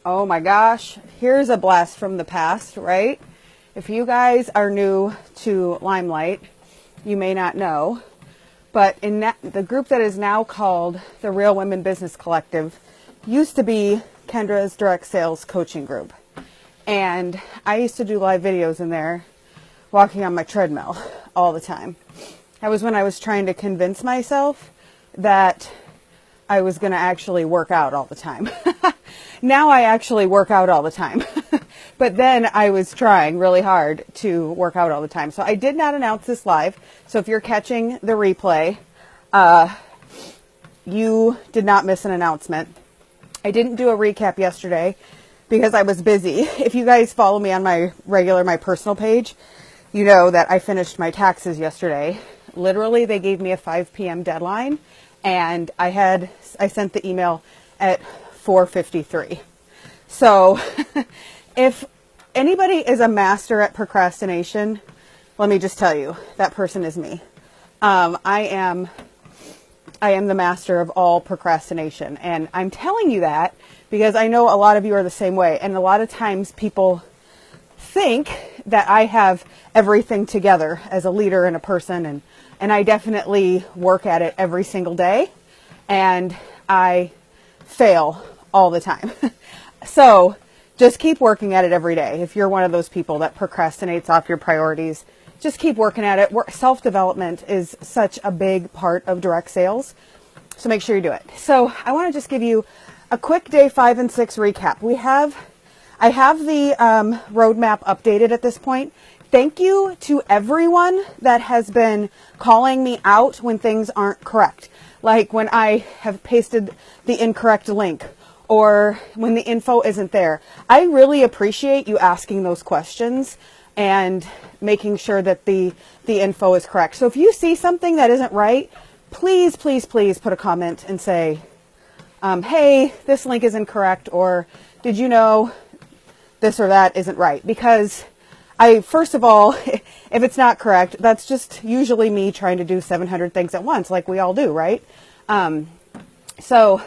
Oh my gosh, here's a blast from the past, right? If you guys are new to Limelight, you may not know, but the group that is now called the Real Women Business Collective used to be Kendra's direct sales coaching group. And I used to do live videos in there, walking on my treadmill all the time. That was when I was trying to convince myself that I was going to actually work out all the time. Now I actually work out all the time. But then I was trying really hard to work out all the time. So I did not announce this live. So if you're catching the replay, you did not miss an announcement. I didn't do a recap yesterday because I was busy. If you guys follow me on my personal page, you know that I finished my taxes yesterday. Literally, they gave me a 5 p.m. deadline, and I sent the email at 4:53. So if anybody is a master at procrastination, let me just tell you, that person is me. I am the master of all procrastination, and I'm telling you that because I know a lot of you are the same way, and a lot of times people think that I have everything together as a leader and a person, and I definitely work at it every single day, and I fail all the time. So just keep working at it every day. If you're one of those people that procrastinates off your priorities, just keep working at it. Self-development is such a big part of direct sales, so make sure you do it. So I want to just give you a quick day 5 and 6 recap. I have the roadmap updated at this point. Thank you to everyone that has been calling me out when things aren't correct. Like when I have pasted the incorrect link or when the info isn't there. I really appreciate you asking those questions and making sure that the info is correct. So if you see something that isn't right, please, please, please put a comment and say, hey, this link is incorrect, or did you know this or that isn't right? Because first of all, if it's not correct, that's just usually me trying to do 700 things at once, like we all do, right? So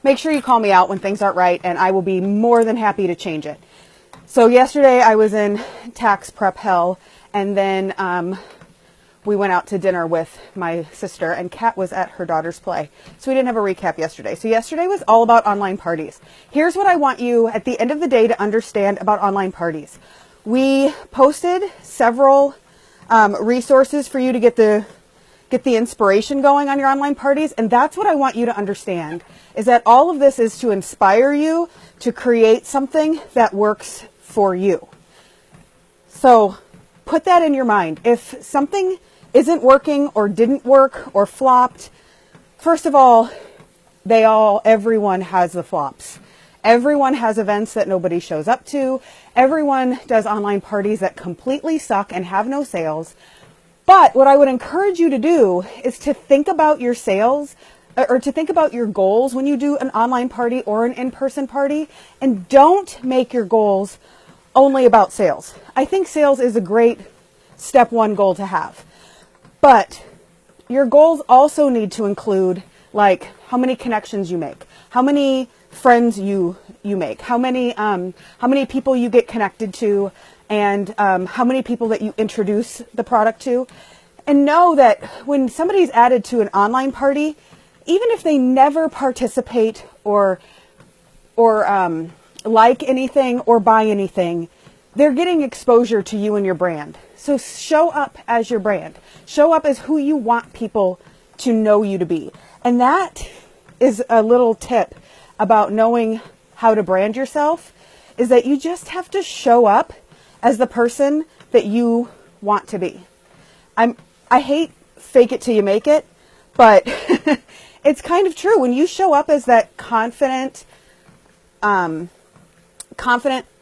make sure you call me out when things aren't right, and I will be more than happy to change it. So yesterday I was in tax prep hell, and then we went out to dinner with my sister, and Kat was at her daughter's play. So we didn't have a recap yesterday. So yesterday was all about online parties. Here's what I want you at the end of the day to understand about online parties. We posted several resources for you to get the inspiration going on your online parties. And that's what I want you to understand, is that all of this is to inspire you to create something that works for you. So put that in your mind. If something isn't working or didn't work or flopped, first of all, everyone has the flops. Everyone has events that nobody shows up to. Everyone does online parties that completely suck and have no sales. But what I would encourage you to do is to think about your sales, or to think about your goals when you do an online party or an in-person party, and don't make your goals only about sales. I think sales is a great step 1 goal to have. But your goals also need to include, like, how many connections you make, how many friends you make, how many people you get connected to, and how many people that you introduce the product to. And know that when somebody's added to an online party, even if they never participate or like anything or buy anything, they're getting exposure to you and your brand. So show up as your brand. Show up as who you want people to know you to be. And that is a little tip about knowing how to brand yourself, is that you just have to show up as the person that you want to be. I hate fake it till you make it, but it's kind of true. When you show up as that confident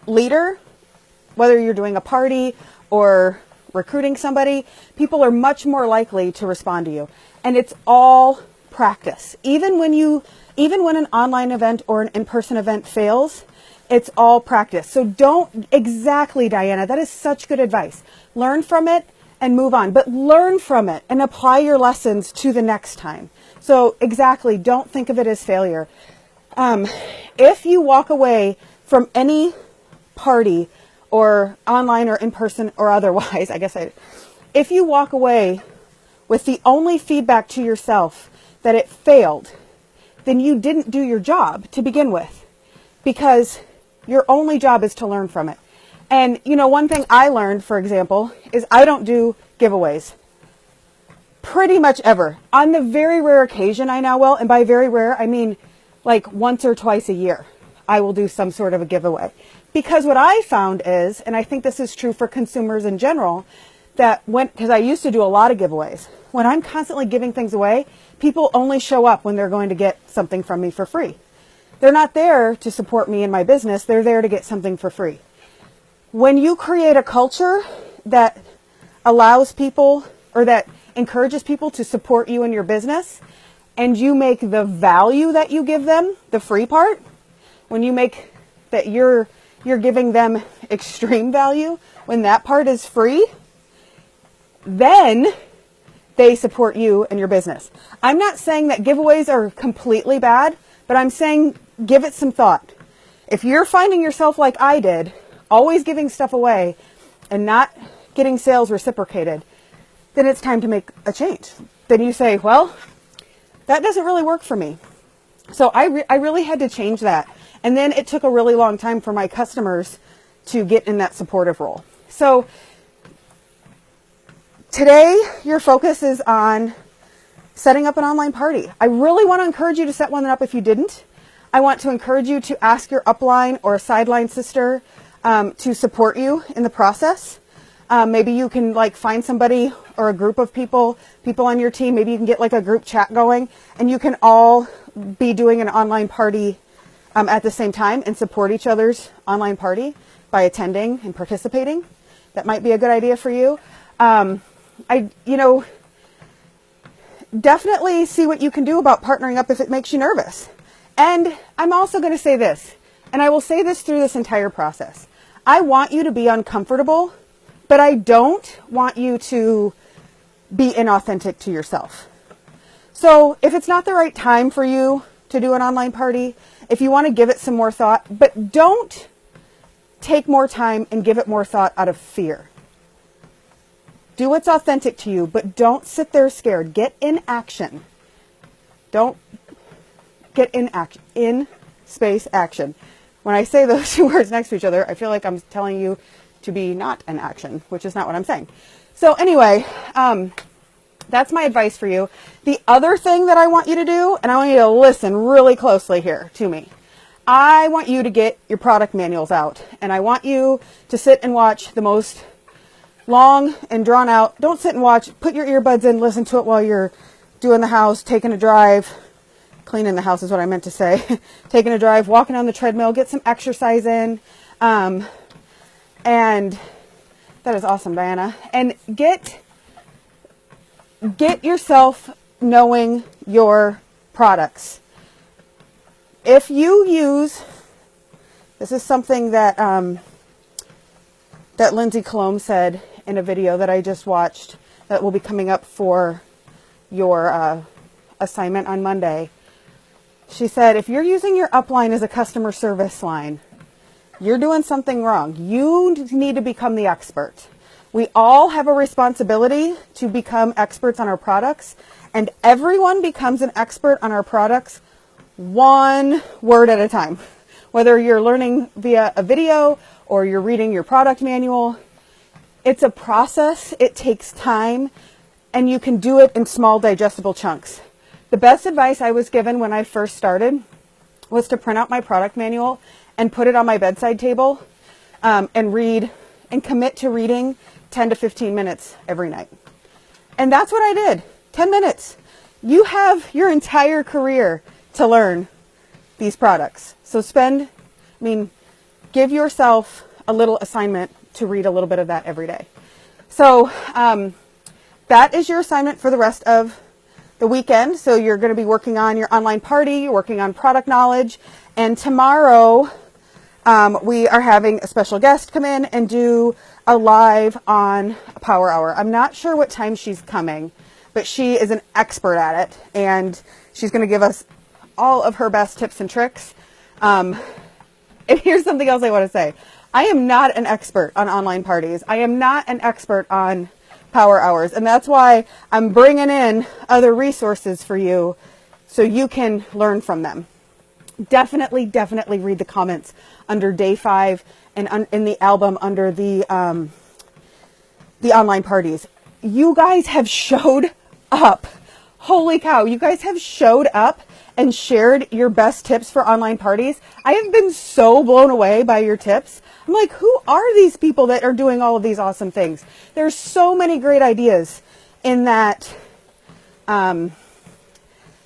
leader, whether you're doing a party or recruiting somebody, people are much more likely to respond to you. And it's all practice. Even when an online event or an in-person event fails, it's all practice. So don't, exactly, Diana, that is such good advice. Learn from it and move on, but learn from it and apply your lessons to the next time. So exactly, don't think of it as failure. If you walk away from any party, or online or in person or otherwise, if you walk away with the only feedback to yourself that it failed, then you didn't do your job to begin with, because your only job is to learn from it. And, one thing I learned, for example, is I don't do giveaways pretty much ever. On the very rare occasion I now will, and by very rare, I mean like once or twice a year, I will do some sort of a giveaway. Because what I found is, and I think this is true for consumers in general, because I used to do a lot of giveaways. When I'm constantly giving things away, people only show up when they're going to get something from me for free. They're not there to support me in my business. They're there to get something for free. When you create a culture that allows people, or that encourages people to support you in your business, and you make the value that you give them the free part, when you make that you're giving them extreme value, when that part is free, then they support you and your business. I'm not saying that giveaways are completely bad, but I'm saying give it some thought. If you're finding yourself like I did, always giving stuff away and not getting sales reciprocated, then it's time to make a change. Then you say, well, that doesn't really work for me. So I really had to change that. And then it took a really long time for my customers to get in that supportive role. So today, your focus is on setting up an online party. I really want to encourage you to set one up if you didn't. I want to encourage you to ask your upline or sideline sister to support you in the process. Maybe you can find somebody or a group of people on your team. Maybe you can get a group chat going, and you can all be doing an online party at the same time and support each other's online party by attending and participating. That might be a good idea for you. Definitely see what you can do about partnering up if it makes you nervous. And I'm also going to say this, and I will say this through this entire process. I want you to be uncomfortable, but I don't want you to be inauthentic to yourself. So if it's not the right time for you to do an online party, if you want to give it some more thought, but don't take more time and give it more thought out of fear. Do what's authentic to you, but don't sit there scared. Get in action. Don't get in action. In space action. When I say those two words next to each other, I feel like I'm telling you to be not in action, which is not what I'm saying. So anyway, that's my advice for you. The other thing that I want you to do, and I want you to listen really closely here to me. I want you to get your product manuals out, and I want you to sit and watch the most long and drawn out. Don't sit and watch. Put your earbuds in, listen to it while you're doing the house, taking a drive. Cleaning the house is what I meant to say. Taking a drive, walking on the treadmill, get some exercise in. And that is awesome, Diana. And get yourself knowing your products. If you use, this is something that that Lindsay Colomb said in a video that I just watched that will be coming up for your assignment on Monday. She said, if you're using your upline as a customer service line, you're doing something wrong. You need to become the expert. We all have a responsibility to become experts on our products, and everyone becomes an expert on our products one word at a time. Whether you're learning via a video or you're reading your product manual, it's a process. It takes time, and you can do it in small, digestible chunks. The best advice I was given when I first started was to print out my product manual and put it on my bedside table and read and commit to reading 10 to 15 minutes every night. And that's what I did. 10 minutes. You have your entire career to learn these products. So give yourself a little assignment to read a little bit of that every day. So that is your assignment for the rest of the weekend. So you're going to be working on your online party, you're working on product knowledge, and tomorrow we are having a special guest come in and do a live on a Power Hour. I'm not sure what time she's coming, but she is an expert at it, and she's going to give us all of her best tips and tricks. And here's something else I want to say. I am not an expert on online parties. I am not an expert on power hours. And that's why I'm bringing in other resources for you so you can learn from them. Definitely read the comments under day 5 and in the album under the online parties. You guys have showed up. Holy cow. You guys have showed up and shared your best tips for online parties. I have been so blown away by your tips. I'm like, who are these people that are doing all of these awesome things? There's so many great ideas in that, in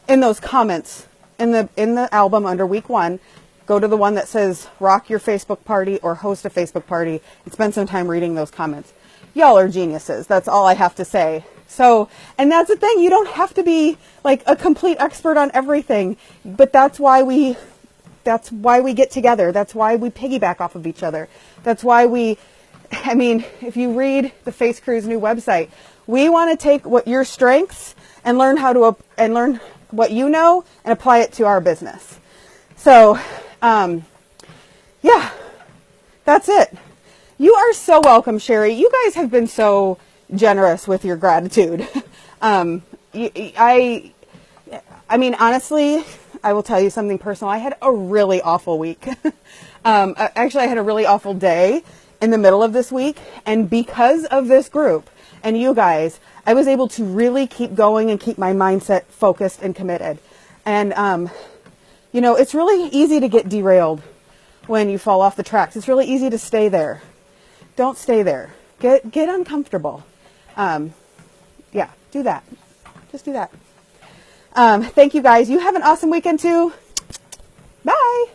those comments in the album under week 1. Go to the one that says rock your Facebook party or host a Facebook party and spend some time reading those comments. Y'all are geniuses. That's all I have to say. So, and that's the thing. You don't have to be like a complete expert on everything, but that's why we get together. That's why we piggyback off of each other. That's why if you read the Face Crew's new website, we want to take what your strengths and learn learn what you know and apply it to our business. So, yeah, that's it. You are so welcome, Sherry. You guys have been so generous with your gratitude. I mean, honestly, I will tell you something personal. I had a really awful week. Actually, I had a really awful day in the middle of this week. And because of this group and you guys, I was able to really keep going and keep my mindset focused and committed. And, it's really easy to get derailed when you fall off the tracks. It's really easy to stay there. Don't stay there. Get uncomfortable. Yeah, do that. Just do that. Thank you guys. You have an awesome weekend too. Bye.